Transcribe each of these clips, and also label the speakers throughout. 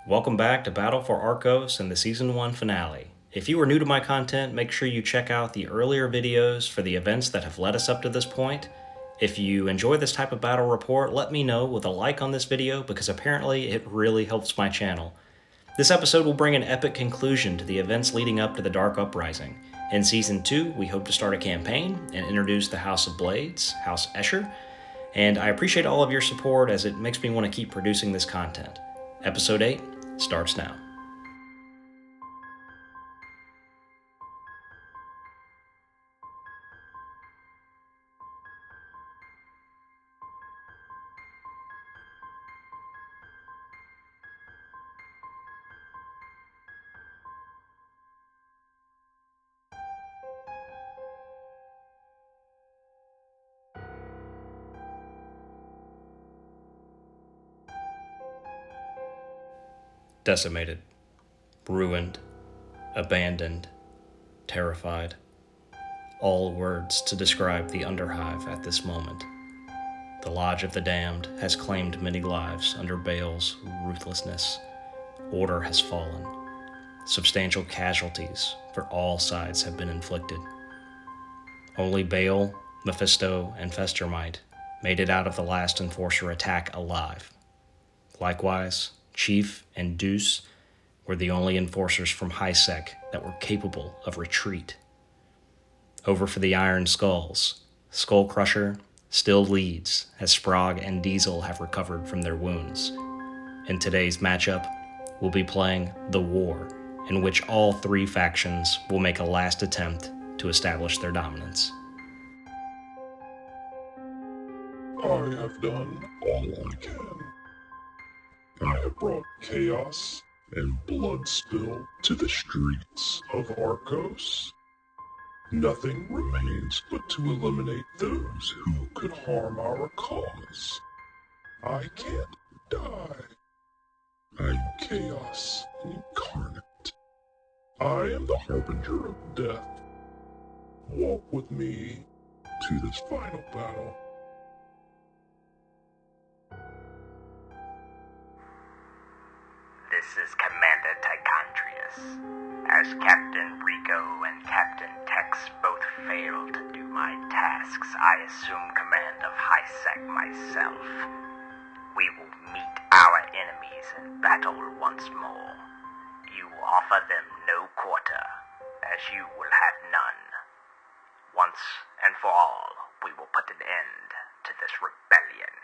Speaker 1: Welcome back to Battle for Arcos and the Season 1 finale. If you are new to my content, make sure you check out the earlier videos for the events that have led us up to this point. If you enjoy this type of battle report, let me know with a like on this video because apparently it really helps my channel. This episode will bring an epic conclusion to the events leading up to the Dark Uprising. In Season 2, we hope to start a campaign and introduce the House of Blades, House Escher, and I appreciate all of your support as it makes me want to keep producing this content. Episode 8 starts now. Decimated, ruined, abandoned, terrified. All words to describe the Underhive at this moment. The Lodge of the Damned has claimed many lives under Baal's ruthlessness. Order has fallen. Substantial casualties for all sides have been inflicted. Only Baal, Mephisto, and Festermite made it out of the last Enforcer attack alive. Likewise, Chief and Deuce were the only enforcers from Highsec that were capable of retreat. Over for the Iron Skulls, Skullcrusher still leads as Sprague and Diesel have recovered from their wounds. In today's matchup, we'll be playing The War, in which all three factions will make a last attempt to establish their dominance.
Speaker 2: I have done all I can. I have brought chaos and blood spill to the streets of Arcos. Nothing remains but to eliminate those who could harm our cause. I can't die. I'm chaos incarnate. I am the harbinger of death. Walk with me to this final battle.
Speaker 3: This is Commander Tychondrius. As Captain Rico and Captain Tex both failed to do my tasks, I assume command of Highsec myself. We will meet our enemies in battle once more. You offer them no quarter, as you will have none. Once and for all, we will put an end to this rebellion.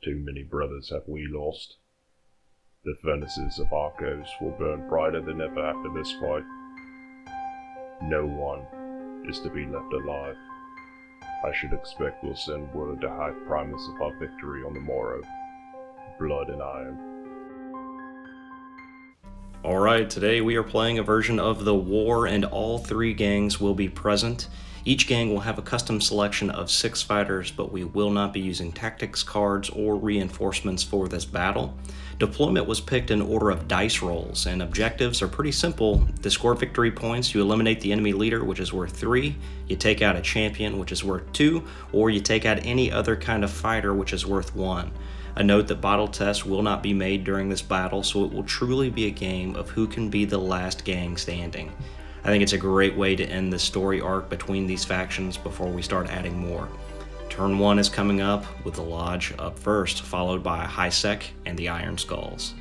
Speaker 4: Too many brothers have we lost. The furnaces of Arcos will burn brighter than ever after this fight. No one is to be left alive. I should expect we'll send word to High Primus of our victory on the morrow. Blood and iron.
Speaker 1: Alright, today we are playing a version of The War and all three gangs will be present. Each gang will have a custom selection of 6 fighters, but we will not be using tactics cards or reinforcements for this battle. Deployment was picked in order of dice rolls, and objectives are pretty simple. To score victory points, you eliminate the enemy leader, which is worth 3, you take out a champion, which is worth 2, or you take out any other kind of fighter, which is worth 1. A note that bottle tests will not be made during this battle, so it will truly be a game of who can be the last gang standing. I think it's a great way to end the story arc between these factions before we start adding more. Turn 1 is coming up with the Lodge up first, followed by Highsec and the Iron Skulls.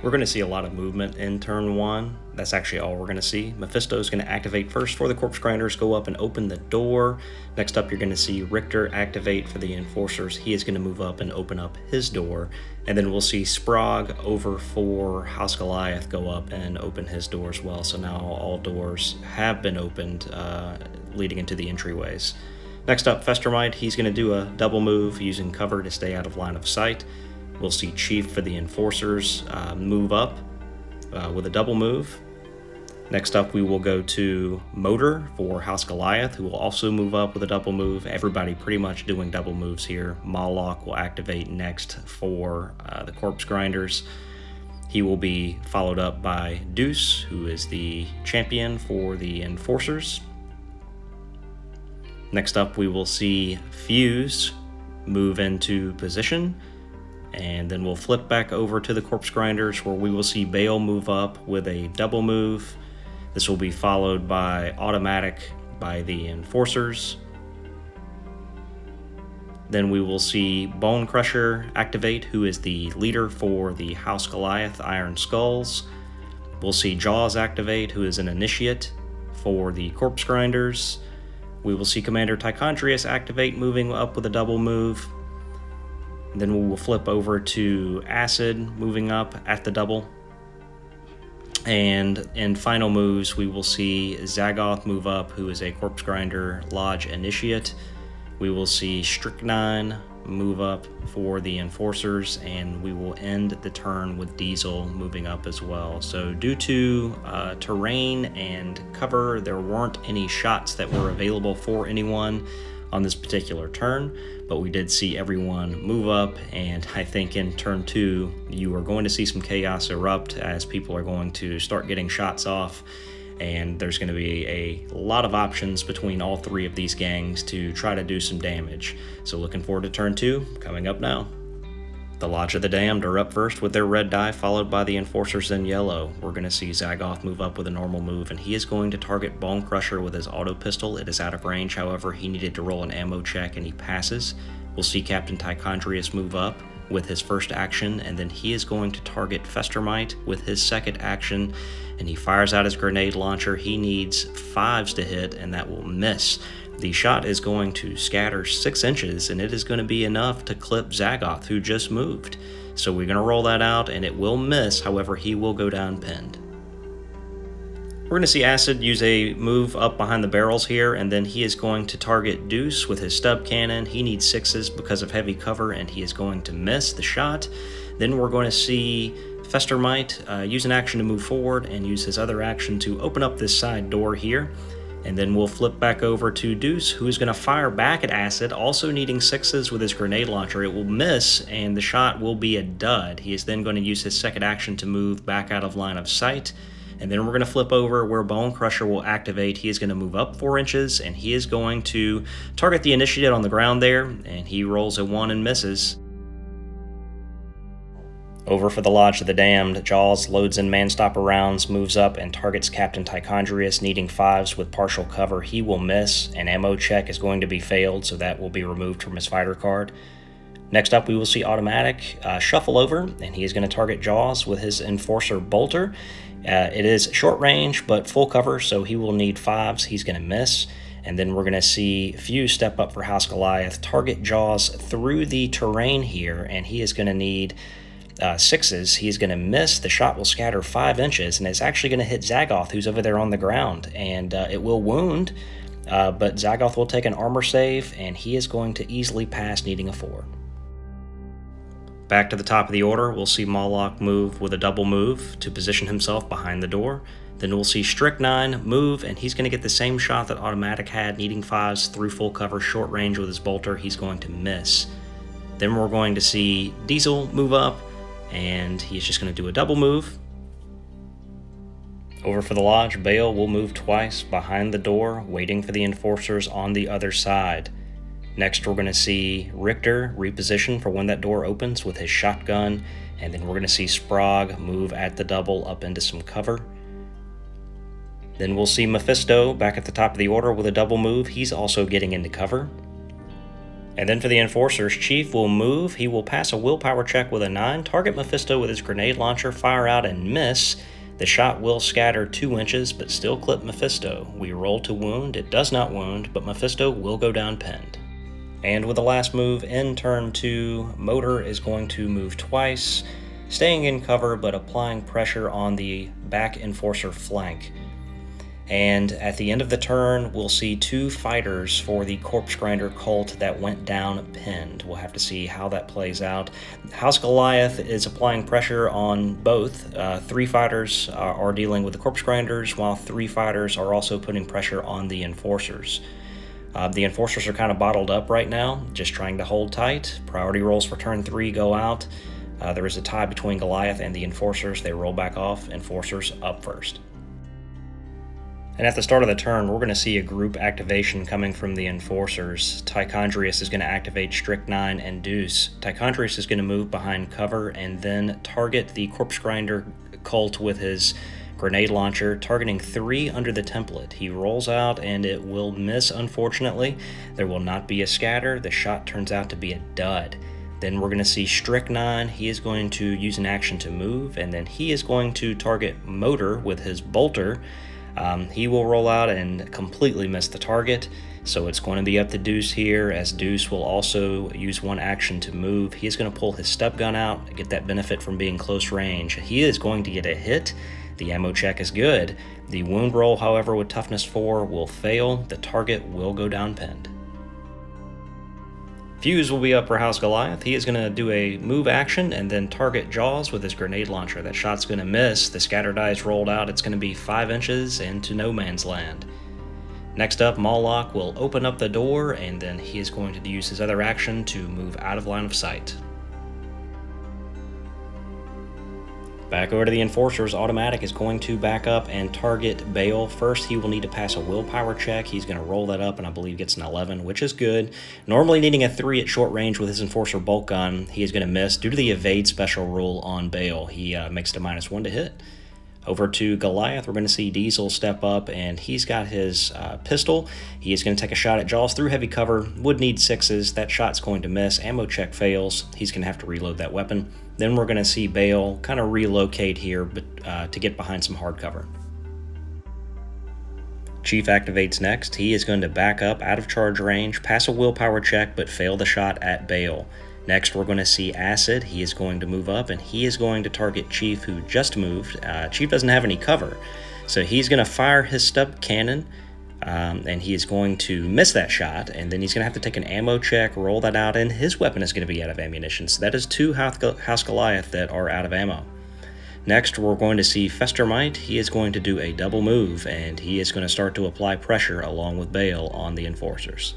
Speaker 1: We're going to see a lot of movement in turn 1. That's actually all we're going to see. Mephisto is going to activate first for the Corpse Grinders, go up and open the door. Next up, you're going to see Richter activate for the Enforcers. He is going to move up and open up his door. And then we'll see Sprague over for House Goliath go up and open his door as well. So now all doors have been opened, leading into the entryways. Next up, Festermite, he's going to do a double move using cover to stay out of line of sight. We'll see Chief for the Enforcers move up with a double move. Next up, we will go to Motor for House Goliath, who will also move up with a double move. Everybody pretty much doing double moves here. Moloch will activate next for the Corpse Grinders. He will be followed up by Deuce, who is the champion for the Enforcers. Next up, we will see Fuse move into position, and then we'll flip back over to the corpse grinders, where we will see Bale move up with a double move. This will be followed by automatic by the enforcers. Then we will see Bone Crusher activate, who is the leader for the House Goliath Iron Skulls. We'll see Jaws activate, who is an initiate for the corpse grinders. We will see Commander Tichondrius activate, moving up with a double move. Then we will flip over to Acid, moving up at the double. And in final moves, we will see Zagoth move up, who is a corpse grinder Lodge initiate. We will see Strychnine move up for the enforcers, and we will end the turn with Diesel moving up as well. So due to terrain and cover, there weren't any shots that were available for anyone on this particular turn, but we did see everyone move up, and I think in turn 2 you are going to see some chaos erupt as people are going to start getting shots off, and there's going to be a lot of options between all 3 of these gangs to try to do some damage. So looking forward to turn 2 coming up now. The Lodge of the Damned are up first with their red die, followed by the enforcers in yellow. We're going to see Zagoth move up with a normal move, and he is going to target Bone Crusher with his auto pistol. It is out of range, however, he needed to roll an ammo check and he passes. We'll see Captain Tichondrius move up with his first action, and then he is going to target Festermite with his second action, and he fires out his grenade launcher. He needs 5s to hit, and that will miss. The shot is going to scatter 6 inches, and it is going to be enough to clip Zagoth, who just moved. So we're going to roll that out, and it will miss. However, he will go down pinned. We're going to see Acid use a move up behind the barrels here, and then he is going to target Deuce with his stub cannon. He needs 6s because of heavy cover, and he is going to miss the shot. Then we're going to see Festermite use an action to move forward and use his other action to open up this side door here. And then we'll flip back over to Deuce, who is going to fire back at Acid, also needing 6s with his grenade launcher. It will miss, and the shot will be a dud. He is then going to use his second action to move back out of line of sight. And then we're going to flip over where Bone Crusher will activate. He is going to move up 4 inches, and he is going to target the initiate on the ground there, and he rolls a 1 and misses. Over for the Lodge of the Damned, Jaws loads in Manstopper rounds, moves up, and targets Captain Tichondrius, needing 5s with partial cover. He will miss. An ammo check is going to be failed, so that will be removed from his fighter card. Next up, we will see Automatic shuffle over, and he is going to target Jaws with his Enforcer Bolter. It is short range, but full cover, so he will need 5s. He's going to miss. And then we're going to see Fuse step up for House Goliath, target Jaws through the terrain here, and he is going to need 6s. He's going to miss. The shot will scatter 5 inches, and it's actually going to hit Zagoth, who's over there on the ground, and it will wound, but Zagoth will take an armor save, and he is going to easily pass, needing a 4. Back to the top of the order, we'll see Moloch move with a double move to position himself behind the door. Then we'll see Strychnine move, and he's going to get the same shot that Automatic had, needing 5s through full cover, short range with his bolter. He's going to miss. Then we're going to see Diesel move up, and he's just going to do a double move. Over for the Lodge, Bale will move twice behind the door, waiting for the enforcers on the other side. Next, we're going to see Richter reposition for when that door opens with his shotgun, and then we're going to see Sprague move at the double up into some cover. Then we'll see Mephisto back at the top of the order with a double move. He's also getting into cover. And then for the enforcers, Chief will move. He will pass a willpower check with a 9, target Mephisto with his grenade launcher, fire out and miss. The shot will scatter 2 inches, but still clip Mephisto. We roll to wound. It does not wound, but Mephisto will go down pinned. And with the last move in turn 2, Motor is going to move twice, staying in cover but applying pressure on the back enforcer flank. And at the end of the turn, we'll see 2 fighters for the Corpse Grinder cult that went down pinned. We'll have to see how that plays out. House Goliath is applying pressure on both. 3 fighters are dealing with the Corpse Grinders, while 3 fighters are also putting pressure on the enforcers. The enforcers are kind of bottled up right now, just trying to hold tight. Priority rolls for turn 3 go out. There is a tie between Goliath and the enforcers. They roll back off. Enforcers up first. And at the start of the turn, we're going to see a group activation coming from the Enforcers. Tichondrius is going to activate Strychnine and Deuce. Tichondrius is going to move behind cover and then target the Corpse Grinder cult with his grenade launcher, targeting 3 under the template. He rolls out and it will miss, unfortunately. There will not be a scatter. The shot turns out to be a dud. Then we're going to see Strychnine. He is going to use an action to move, and then he is going to target Motor with his bolter. He will roll out and completely miss the target, so it's going to be up to Deuce here, as Deuce will also use one action to move. He is going to pull his stub gun out, get that benefit from being close range. He is going to get a hit. The ammo check is good. The wound roll, however, with toughness 4 will fail. The target will go down pinned. Fuse will be up for House Goliath. He is going to do a move action and then target Jaws with his grenade launcher. That shot's going to miss. The scatter die is rolled out. It's going to be 5 inches into no man's land. Next up, Moloch will open up the door, and then he is going to use his other action to move out of line of sight. Back over to the Enforcers. Automatic is going to back up and target Bale. First, he will need to pass a willpower check. He's going to roll that up and I believe gets an 11, which is good. Normally needing a 3 at short range with his Enforcer bolt gun, he is going to miss due to the evade special rule on Bale. He makes it a -1 to hit. Over to Goliath, we're going to see Diesel step up, and he's got his pistol. He is going to take a shot at Jaws through heavy cover. Would need 6s. That shot's going to miss. Ammo check fails. He's going to have to reload that weapon. Then we're going to see Bale kind of relocate here to get behind some hard cover. Chief activates next. He is going to back up out of charge range, pass a willpower check, but fail the shot at Bale. Next, we're going to see Acid. He is going to move up, and he is going to target Chief, who just moved. Chief doesn't have any cover, so he's going to fire his stub cannon, and he is going to miss that shot, and then he's going to have to take an ammo check, roll that out, and his weapon is going to be out of ammunition. So that is 2 House Goliath that are out of ammo. Next, we're going to see Festermite. He is going to do a double move, and he is going to start to apply pressure along with Bale on the Enforcers.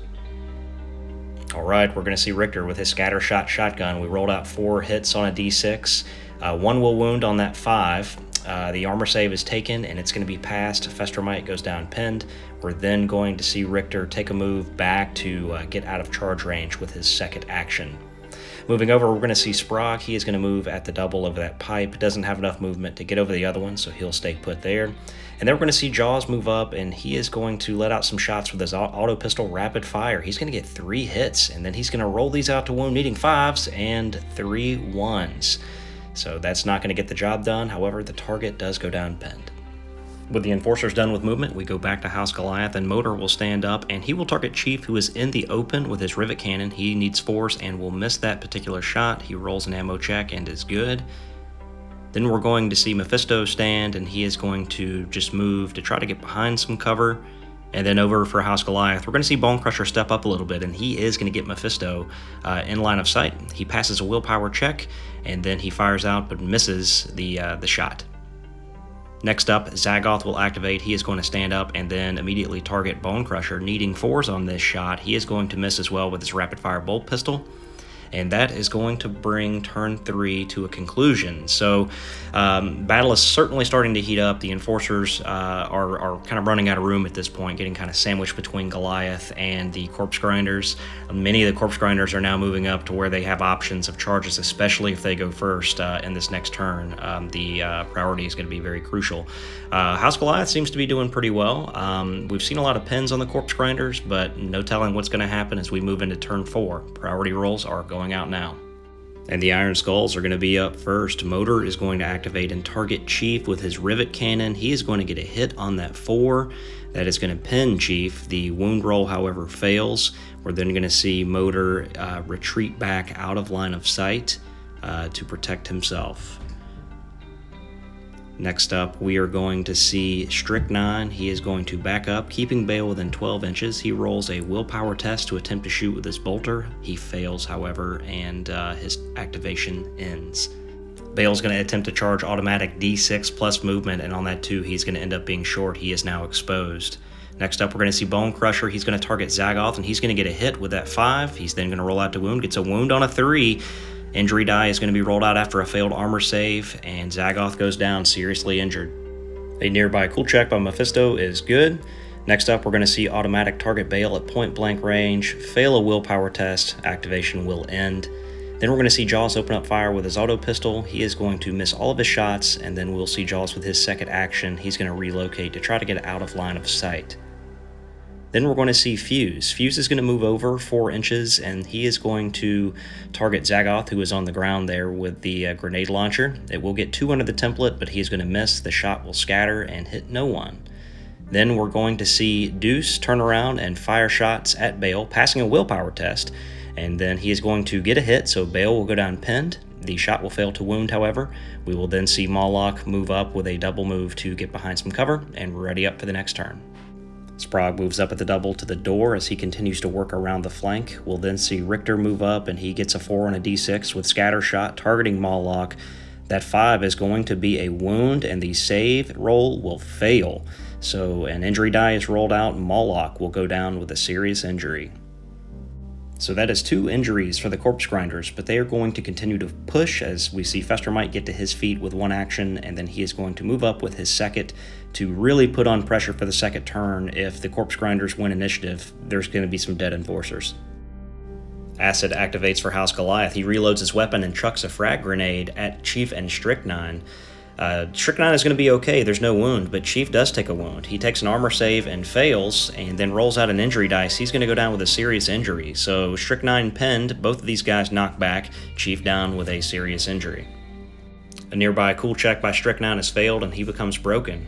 Speaker 1: Alright, we're going to see Richter with his scatter shot shotgun. We rolled out 4 hits on a d6. 1 will wound on that 5. The armor save is taken and it's going to be passed. Festermite goes down pinned. We're then going to see Richter take a move back to get out of charge range with his second action. Moving over, we're going to see Sprague. He is going to move at the double over that pipe. Doesn't have enough movement to get over the other one, so he'll stay put there. And then we're going to see Jaws move up, and he is going to let out some shots with his auto pistol rapid fire. He's going to get 3 hits, and then he's going to roll these out to wound, needing 5s and 3 1s. So that's not going to get the job done. However, the target does go down pinned. With the Enforcers done with movement, we go back to House Goliath, and Motor will stand up, and he will target Chief, who is in the open with his rivet cannon. He needs 4s and will miss that particular shot. He rolls an ammo check and is good. Then we're going to see Mephisto stand, and he is going to just move to try to get behind some cover. And then over for House Goliath, we're going to see Bone Crusher step up a little bit, and he is going to get Mephisto in line of sight. He passes a willpower check, and then he fires out but misses the shot. Next up, Zagoth will activate. He is going to stand up and then immediately target Bone Crusher, needing 4s on this shot. He is going to miss as well with his rapid-fire bolt pistol. And that is going to bring turn 3 to a conclusion. So battle is certainly starting to heat up. The Enforcers are kind of running out of room at this point, getting kind of sandwiched between Goliath and the Corpse Grinders. Many of the Corpse Grinders are now moving up to where they have options of charges, especially if they go first in this next turn. The priority is going to be very crucial. House Goliath seems to be doing pretty well. We've seen a lot of pins on the Corpse Grinders, but no telling what's going to happen as we move into turn 4. Priority rolls are going out now. And the Iron Skulls are going to be up first. Motor is going to activate and target Chief with his rivet cannon. He is going to get a hit on that 4. That is going to pin Chief. The wound roll, however, fails. We're then going to see Motor retreat back out of line of sight to protect himself. Next up, we are going to see Strychnine. He is going to back up, keeping Bale within 12 inches. He rolls a willpower test to attempt to shoot with his bolter. He fails, however, and his activation ends. Bale's going to attempt to charge automatic D6 plus movement, and on that too, he's going to end up being short. He is now exposed. Next up, we're going to see Bone Crusher. He's going to target Zagoth, and he's going to get a hit with that 5. He's then going to roll out to wound, gets a wound on a 3. Injury die is going to be rolled out after a failed armor save, and Zagoth goes down seriously injured. A nearby cool check by Mephisto is good. Next up, we're going to see automatic target Bale at point blank range, fail a willpower test, activation will end. Then we're going to see Jaws open up fire with his auto pistol. He is going to miss all of his shots, and then we'll see Jaws with his second action. He's going to relocate to try to get out of line of sight. Then we're going to see Fuse. Fuse is going to move over 4 inches, and he is going to target Zagoth, who is on the ground there with the grenade launcher. It will get 2 under the template, but he is going to miss. The shot will scatter and hit no one. Then we're going to see Deuce turn around and fire shots at Bale, passing a willpower test, and then he is going to get a hit, so Bale will go down pinned. The shot will fail to wound, however. We will then see Moloch move up with a double move to get behind some cover and ready up for the next turn. Sprague moves up at the double to the door as he continues to work around the flank. We'll then see Richter move up, and he gets a 4 on a d6 with scatter shot targeting Moloch. That 5 is going to be a wound, and the save roll will fail. So an injury die is rolled out, and Moloch will go down with a serious injury. So that is 2 injuries for the Corpse Grinders, but they are going to continue to push as we see Festermite get to his feet with 1 action, and then he is going to move up with his second to really put on pressure for the second turn. If the Corpse Grinders win initiative, there's going to be some dead enforcers. Acid activates for House Goliath. He reloads his weapon and chucks a frag grenade at Chief and Strychnine. Strychnine is going to be okay, there's no wound, but Chief does take a wound. He takes an armor save and fails, and then rolls out an injury dice. He's going to go down with a serious injury. So Strychnine pinned, both of these guys knocked back, Chief down with a serious injury. A nearby cool check by Strychnine has failed, and he becomes broken.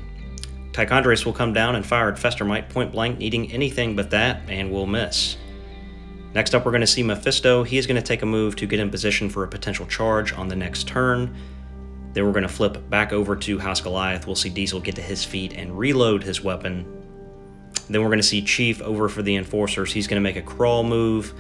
Speaker 1: Tichondrius will come down and fire at Festermite point blank, needing anything but that, and will miss. Next up, we're going to see Mephisto. He is going to take a move to get in position for a potential charge on the next turn. Then we're going to flip back over to House Goliath. We'll see Diesel get to his feet and reload his weapon. Then we're going to see Chief over for the Enforcers. He's going to make a crawl move,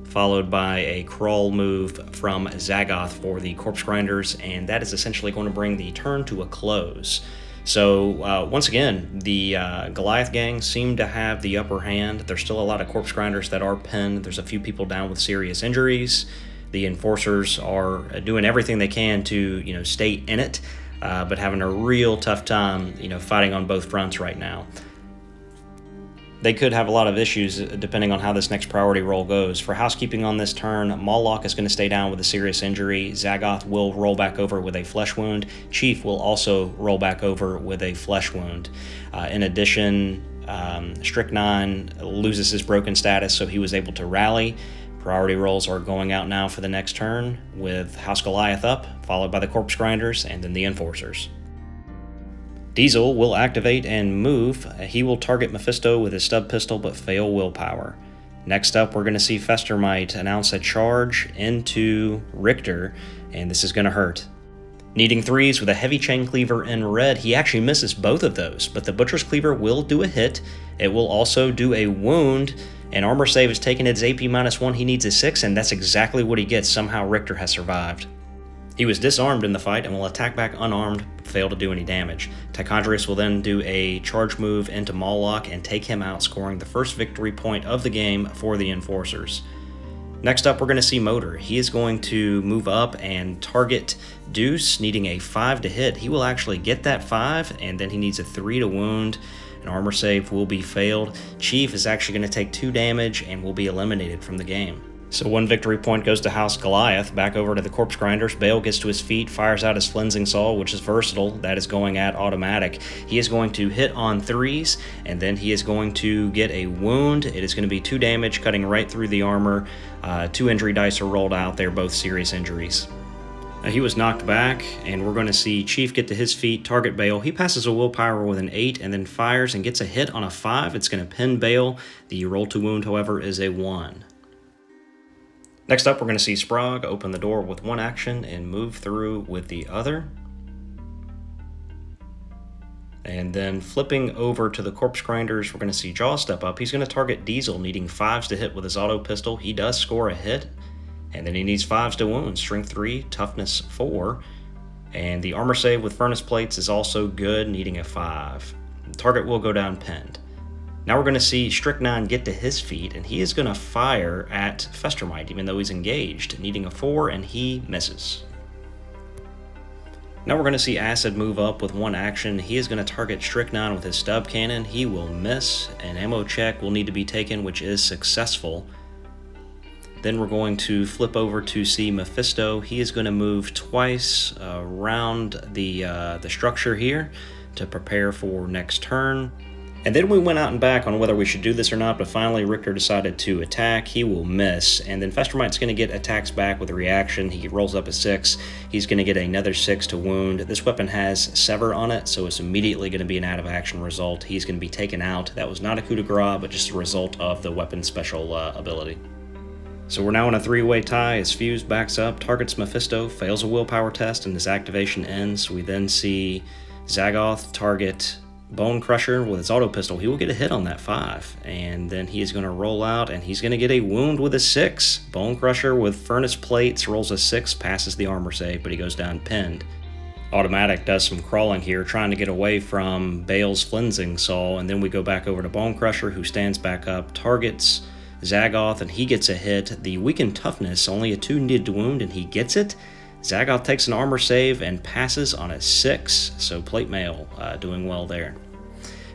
Speaker 1: followed by a crawl move from Zagoth for the Corpse Grinders, and that is essentially going to bring the turn to a close. So once again, the Goliath gang seem to have the upper hand. There's still a lot of Corpse Grinders that are pinned. There's a few people down with serious injuries. The Enforcers are doing everything they can to, stay in it, but having a real tough time, fighting on both fronts right now. They could have a lot of issues depending on how this next priority roll goes. For housekeeping on this turn, Moloch is going to stay down with a serious injury. Zagoth will roll back over with a flesh wound. Chief will also roll back over with a flesh wound. In addition, Strychnine loses his broken status, so he was able to rally. Priority rolls are going out now for the next turn, with House Goliath up, followed by the Corpse Grinders, and then the Enforcers. Diesel will activate and move. He will target Mephisto with his stub pistol, but fail willpower. Next up, we're going to see Festermite announce a charge into Richter, and this is going to hurt. Needing 3s with a heavy chain cleaver in red, he actually misses both of those, but the Butcher's Cleaver will do a hit. It will also do a wound. An armor save is taken at his AP -1, he needs a 6, and that's exactly what he gets. Somehow Richter has survived. He was disarmed in the fight and will attack back unarmed, but fail to do any damage. Tichondrius will then do a charge move into Moloch and take him out, scoring the first victory point of the game for the Enforcers. Next up, we're going to see Motor. He is going to move up and target Deuce, needing a 5 to hit. He will actually get that 5, and then he needs a 3 to wound. An armor save will be failed. Chief is actually going to take 2 damage and will be eliminated from the game. So 1 victory point goes to House Goliath. Back over to the Corpse Grinders. Bale gets to his feet, fires out his Flensing Saw, which is versatile. That is going at automatic. He is going to hit on 3s, and then he is going to get a wound. It is going to be 2 damage, cutting right through the armor. 2 injury dice are rolled out. They're both serious injuries. He was knocked back, and we're going to see Chief get to his feet, target Bale. He passes a willpower with an 8, and then fires and gets a hit on a 5. It's going to pin Bale. The roll to wound, however, is a 1. Next up, we're going to see Sprague open the door with 1 action and move through with the other. And then flipping over to the Corpse Grinders, we're going to see Jaw step up. He's going to target Diesel, needing 5s to hit with his auto pistol. He does score a hit, and then he needs 5s to wound. Strength 3, toughness 4, and the armor save with furnace plates is also good, needing a 5. The target will go down pinned. Now we're going to see Strychnine get to his feet, and he is going to fire at Festermite, even though he's engaged, needing a 4, and he misses. Now we're going to see Acid move up with one action. He is going to target Strychnine with his stub cannon. He will miss. An ammo check will need to be taken, which is successful. Then we're going to flip over to see Mephisto. He is going to move twice around the structure here to prepare for next turn. And then we went out and back on whether we should do this or not, but finally Richter decided to attack. He will miss, and then Festermite's going to get attacks back with a reaction. He rolls up a 6. He's going to get another 6 to wound. This weapon has Sever on it, so it's immediately going to be an out-of-action result. He's going to be taken out. That was not a coup de grace, but just a result of the weapon's special ability. So we're now in a 3-way tie as Fuse backs up, targets Mephisto, fails a willpower test, and his activation ends. We then see Zagoth target Bone Crusher with his auto pistol. He will get a hit on that 5, and then he is going to roll out, and he's going to get a wound with a 6. Bone Crusher with Furnace Plates rolls a 6, passes the armor save, but he goes down pinned. Automatic does some crawling here, trying to get away from Bale's Flensing Saw, and then we go back over to Bone Crusher, who stands back up, targets Zagoth, and he gets a hit. The weakened toughness, only a 2 needed to wound, and he gets it. Zagoth takes an armor save and passes on a 6, so Plate Mail doing well there.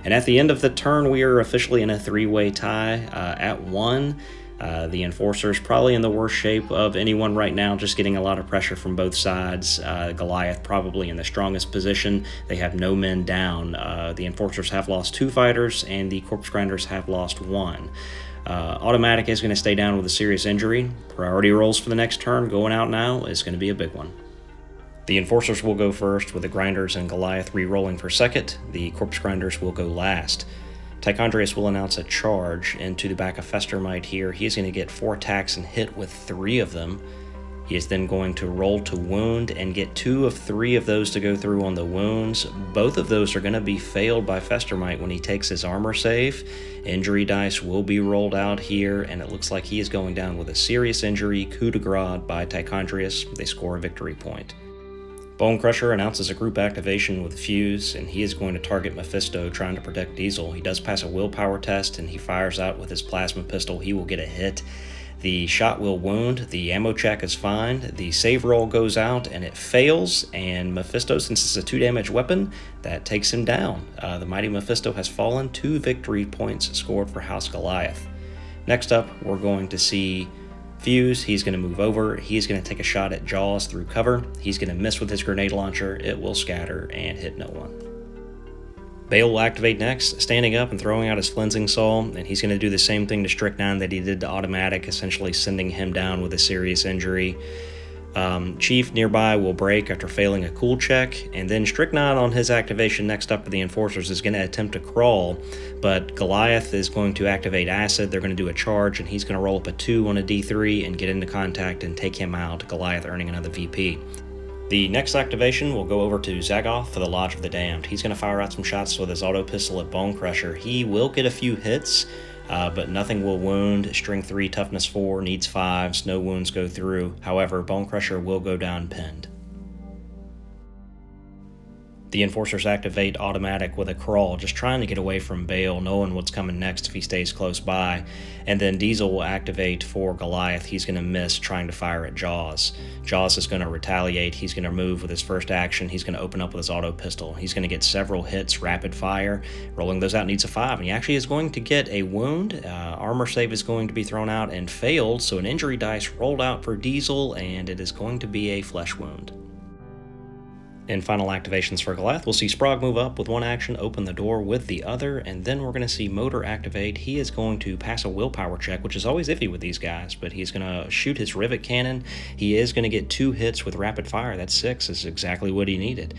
Speaker 1: And at the end of the turn, we are officially in a 3-way tie at 1. The Enforcer's probably in the worst shape of anyone right now, just getting a lot of pressure from both sides. Goliath probably in the strongest position. They have no men down. The Enforcers have lost 2 fighters, and the Corpse Grinders have lost 1. Automatic is going to stay down with a serious injury. Priority rolls for the next turn going out now is going to be a big one. The Enforcers will go first, with the Grinders and Goliath re-rolling for second. The Corpse Grinders will go last. Tichondrius will announce a charge into the back of Festermite here. He is going to get 4 attacks and hit with 3 of them. He is then going to roll to wound and get 2 of 3 of those to go through on the wounds. Both of those are going to be failed by Festermite when he takes his armor save. Injury dice will be rolled out here, and it looks like he is going down with a serious injury, coup de grace by Tichondrius. They score a victory point. Bone Crusher announces a group activation with Fuse, and he is going to target Mephisto, trying to protect Diesel. He does pass a willpower test, and he fires out with his plasma pistol. He will get a hit. The shot will wound, the ammo check is fine, the save roll goes out, and it fails, and Mephisto, since it's a 2 damage weapon, that takes him down. The mighty Mephisto has fallen, 2 victory points scored for House Goliath. Next up, we're going to see Fuse. He's going to move over, he's going to take a shot at Jaws through cover, he's going to miss with his grenade launcher, it will scatter and hit no one. Bale will activate next, standing up and throwing out his Flensing Saw, and he's going to do the same thing to Strychnine that he did to Automatic, essentially sending him down with a serious injury. Chief nearby will break after failing a cool check, and then Strychnine on his activation next up for the Enforcers is going to attempt to crawl, but Goliath is going to activate Acid. They're going to do a charge, and he's going to roll up a 2 on a D3 and get into contact and take him out, Goliath earning another VP. The next activation will go over to Zagoth for the Lodge of the Damned. He's going to fire out some shots with his auto pistol at Bone Crusher. He will get a few hits, but nothing will wound. String 3, toughness 4, needs 5s, no wounds go through. However, Bone Crusher will go down pinned. The Enforcers activate Automatic with a crawl, just trying to get away from Bale, knowing what's coming next if he stays close by. And then Diesel will activate for Goliath. He's going to miss, trying to fire at Jaws. Jaws is going to retaliate. He's going to move with his first action. He's going to open up with his auto pistol. He's going to get several hits, rapid fire. Rolling those out needs a 5, and he actually is going to get a wound. Armor save is going to be thrown out and failed, so an injury dice rolled out for Diesel, and it is going to be a flesh wound. In final activations for Goliath, we'll see Sprague move up with one action, open the door with the other, and then we're going to see Motor activate. He is going to pass a willpower check, which is always iffy with these guys, but he's going to shoot his rivet cannon. He is going to get 2 hits with rapid fire. That's 6. Is exactly what he needed.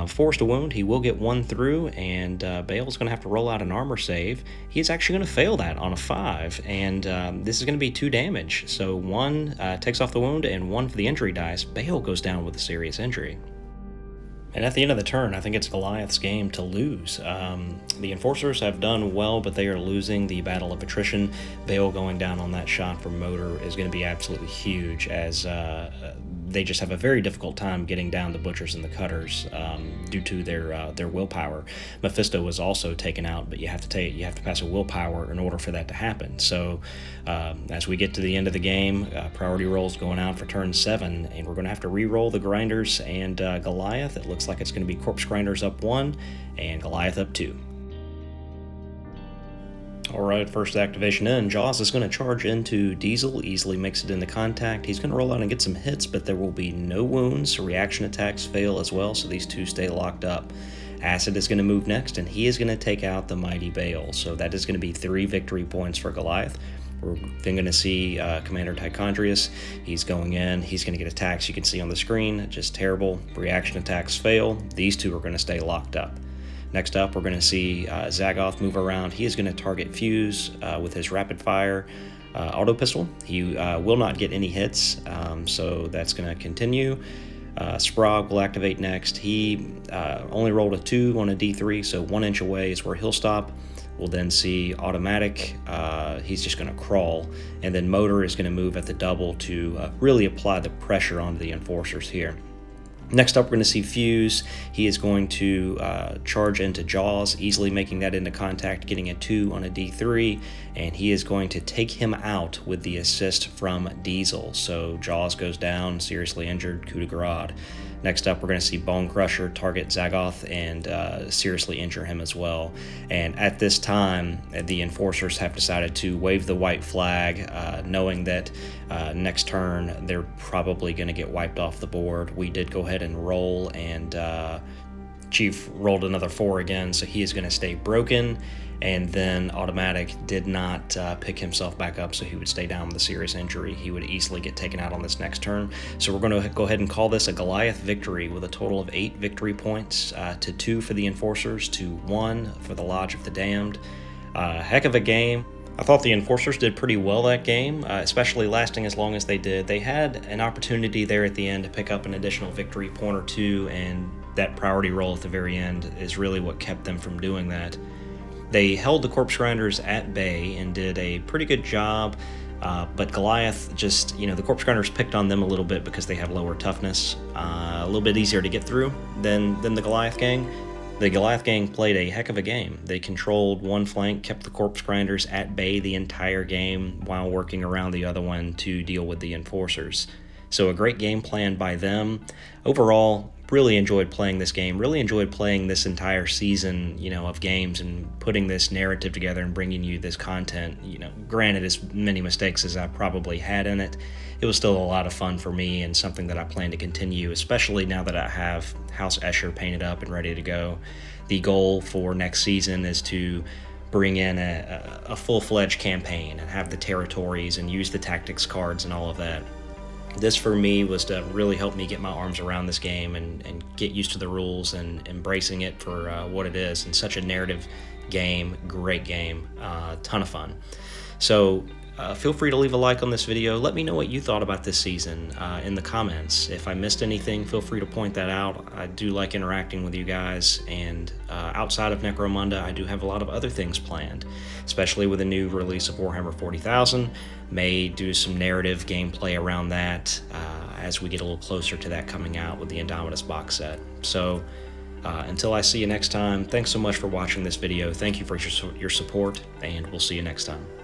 Speaker 1: Forced a wound, he will get 1 through, and Bale's going to have to roll out an armor save. He is actually going to fail that on a 5, and this is going to be 2 damage. So 1 takes off the wound, and 1 for the injury dice. Bale goes down with a serious injury. And at the end of the turn, I think it's Goliath's game to lose. The Enforcers have done well, but they are losing the battle of attrition. Bale going down on that shot from Motor is going to be absolutely huge, as they just have a very difficult time getting down the butchers and the cutters due to their willpower. Mephisto was also taken out, but you have to pass a willpower in order for that to happen. So as we get to the end of the game, priority rolls going out for turn 7, and we're going to have to re-roll the grinders and Goliath. It looks like it's going to be corpse grinders up 1 and Goliath up 2. Alright, first activation in. Jaws is going to charge into Diesel, easily makes it into contact. He's going to roll out and get some hits, but there will be no wounds. Reaction attacks fail as well, so these two stay locked up. Acid is going to move next, and he is going to take out the Mighty Bale. So that is going to be 3 victory points for Goliath. We're then going to see Commander Tichondrius. He's going in. He's going to get attacks you can see on the screen. Just terrible. Reaction attacks fail. These two are going to stay locked up. Next up, we're going to see Zagoth move around. He is going to target Fuse with his rapid fire auto pistol. He will not get any hits, so that's going to continue. Sprague will activate next. He only rolled a 2 on a D3, so 1 inch away is where he'll stop. We'll then see Automatic. He's just going to crawl, and then Motor is going to move at the double to really apply the pressure onto the Enforcers here. Next up, we're going to see Fuse. He is going to charge into Jaws, easily making that into contact, getting a 2 on a D3, and he is going to take him out with the assist from Diesel. So Jaws goes down, seriously injured, coup de grace. Next up, we're going to see Bone Crusher target Zagoth and seriously injure him as well. And at this time, the Enforcers have decided to wave the white flag, knowing that next turn they're probably going to get wiped off the board. We did go ahead and roll, and Chief rolled another 4 again, so he is going to stay broken. And then Automatic did not pick himself back up, so he would stay down with a serious injury. He would easily get taken out on this next turn. So we're going to go ahead and call this a Goliath victory with a total of 8 victory points, to 2 for the Enforcers, to 1 for the Lodge of the Damned. Heck of a game. I thought the Enforcers did pretty well that game, especially lasting as long as they did. They had an opportunity there at the end to pick up an additional victory point or 2, and that priority roll at the very end is really what kept them from doing that. They held the Corpse Grinders at bay and did a pretty good job, but Goliath just, the Corpse Grinders picked on them a little bit because they have lower toughness, a little bit easier to get through than the Goliath gang. The Goliath gang played a heck of a game. They controlled one flank, kept the Corpse Grinders at bay the entire game while working around the other one to deal with the Enforcers. So a great game plan by them. Overall, really enjoyed playing this game, really enjoyed playing this entire season, of games and putting this narrative together and bringing you this content. Granted, as many mistakes as I probably had in it, it was still a lot of fun for me and something that I plan to continue, especially now that I have House Escher painted up and ready to go. The goal for next season is to bring in a full-fledged campaign and have the territories and use the tactics cards and all of that. This for me was to really help me get my arms around this game and get used to the rules and embracing it for what it is, and such a narrative game, great game, ton of fun. So feel free to leave a like on this video. Let me know what you thought about this season in the comments. If I missed anything, feel free to point that out. I do like interacting with you guys, and outside of Necromunda, I do have a lot of other things planned, especially with a new release of Warhammer 40,000. May do some narrative gameplay around that as we get a little closer to that coming out with the Indominus box set. So until I see you next time, thanks so much for watching this video. Thank you for your support, and we'll see you next time.